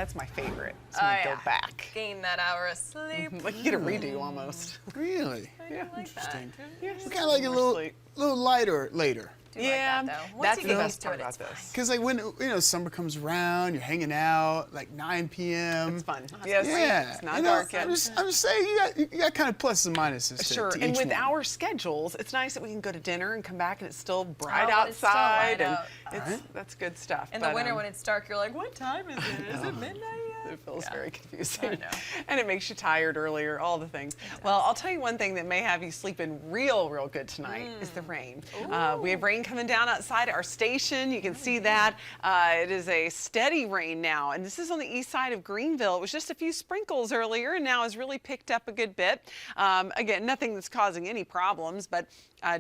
That's my favorite. So Oh, we yeah. go back. Gain that hour of sleep. Like you get a redo almost. Really? I do like that. Interesting. Yes. We kind of like it a little lighter later. Do like Yeah, that, though. Once that's you the get best used to part it, about it's fine. this. Because like when summer comes around, you're hanging out like 9 p.m. It's fun. Yes, Yeah, it's not dark yet. I'm just saying you got kind of pluses and minuses to, Sure, to and each with one. our schedules, it's nice that we can go to dinner and come back and it's still bright but it's still outside, light and out. that's good stuff. In but, the winter when it's dark, you're like, what time is it? Is it midnight yet? it feels Yeah. very confusing, I know. and it makes you tired earlier. All the things. Well, I'll tell you one thing that may have you sleeping real good tonight is the rain. We have rain coming down outside our station. You can see that. It is a steady rain now, and this is on the east side of Greenville. It was just a few sprinkles earlier, and now has really picked up a good bit. Again, nothing that's causing any problems, but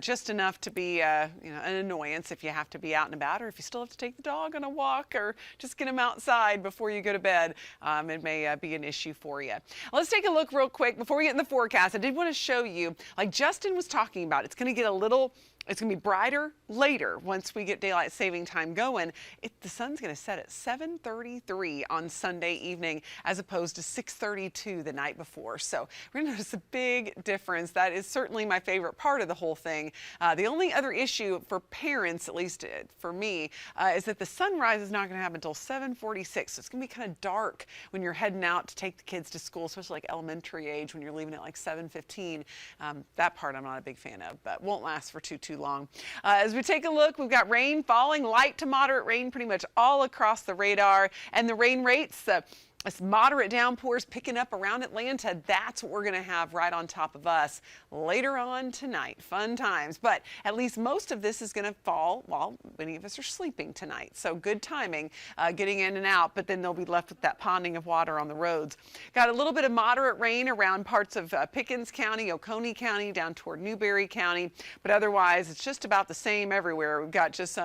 just enough to be an annoyance if you have to be out and about, or if you still have to take the dog on a walk, or just get him outside before you go to bed. It may be an issue for you. Let's take a look real quick before we get in the forecast. I did want to show you, like Justin was talking about, it's going to get it's going to be brighter later once we get daylight saving time going. The sun's going to set at 7:33 on Sunday evening as opposed to 6:32 the night before. So we're going to notice a big difference. That is certainly my favorite part of the whole thing. The only other issue for parents, at least for me, is that the sunrise is not going to happen until 7:46. So it's going to be kind of dark when you're heading out to take the kids to school, especially like elementary age when you're leaving at like 7:15. That part I'm not a big fan of, but won't last for too long. As we take a look, we've got rain falling, light to moderate rain pretty much all across the radar, and the rain rates, it's moderate downpours picking up around Atlanta. That's what we're going to have right on top of us later on tonight. Fun times. But at least most of this is going to fall while many of us are sleeping tonight. So good timing getting in and out, but then they'll be left with that ponding of water on the roads. Got a little bit of moderate rain around parts of Pickens County, Oconee County, down toward Newberry County. But otherwise, it's just about the same everywhere. We've got just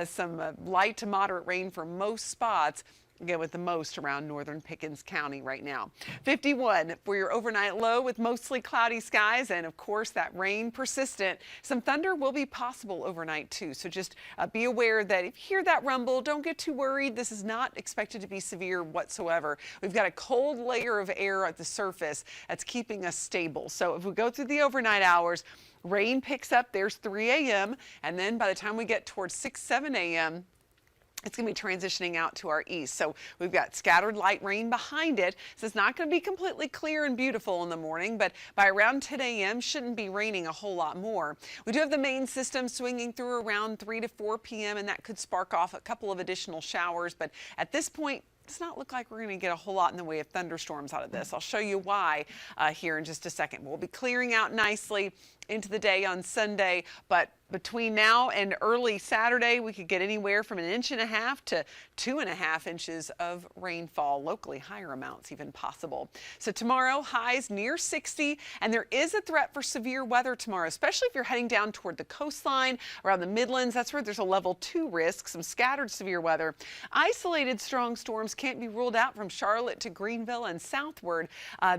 some light to moderate rain for most spots. Again, with the most around northern Pickens County right now. 51 for your overnight low with mostly cloudy skies, and of course that rain persistent. Some thunder will be possible overnight too, so just be aware that if you hear that rumble, don't get too worried. This is not expected to be severe whatsoever. We've got a cold layer of air at the surface that's keeping us stable. So if we go through the overnight hours, rain picks up. There's 3 a.m. and then by the time we get towards 7 a.m., it's going to be transitioning out to our east. So we've got scattered light rain behind it. So it's not going to be completely clear and beautiful in the morning, but by around 10 a.m. shouldn't be raining a whole lot more. We do have the main system swinging through around 3 to 4 p.m. and that could spark off a couple of additional showers. But at this point, it does not look like we're going to get a whole lot in the way of thunderstorms out of this. I'll show you why here in just a second. We'll be clearing out nicely into the day on Sunday, but between now and early Saturday, we could get anywhere from 1.5 inches to 2.5 inches of rainfall, locally higher amounts even possible. So tomorrow, highs near 60, and there is a threat for severe weather tomorrow, especially if you're heading down toward the coastline, around the Midlands. That's where there's a level 2 risk, some scattered severe weather. Isolated strong storms can't be ruled out from Charlotte to Greenville and southward.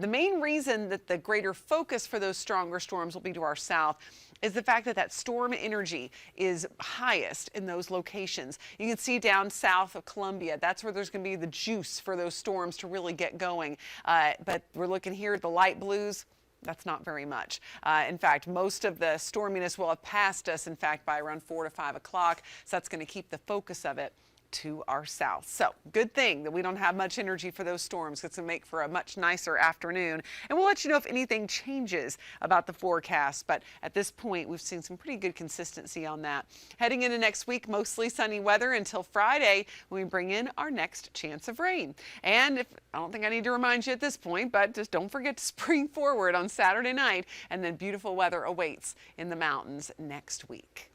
The main reason that the greater focus for those stronger storms will be to our south is the fact that that storm energy is highest in those locations. You can see down south of Columbia, that's where there's going to be the juice for those storms to really get going. But we're looking here at the light blues. That's not very much. In fact, most of the storminess will have passed us, in fact, by around 4 to 5 o'clock. So that's going to keep the focus of it to our south. So good thing that we don't have much energy for those storms. It's going to make for a much nicer afternoon. And we'll let you know if anything changes about the forecast. But at this point, we've seen some pretty good consistency on that. Heading into next week, mostly sunny weather until Friday when we bring in our next chance of rain. And I don't think I need to remind you at this point, but just don't forget to spring forward on Saturday night, and then beautiful weather awaits in the mountains next week.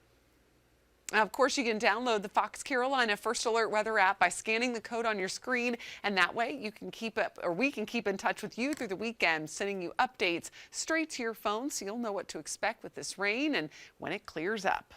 Now, of course, you can download the Fox Carolina First Alert Weather app by scanning the code on your screen, and that way you can keep up, or we can keep in touch with you through the weekend, sending you updates straight to your phone so you'll know what to expect with this rain and when it clears up.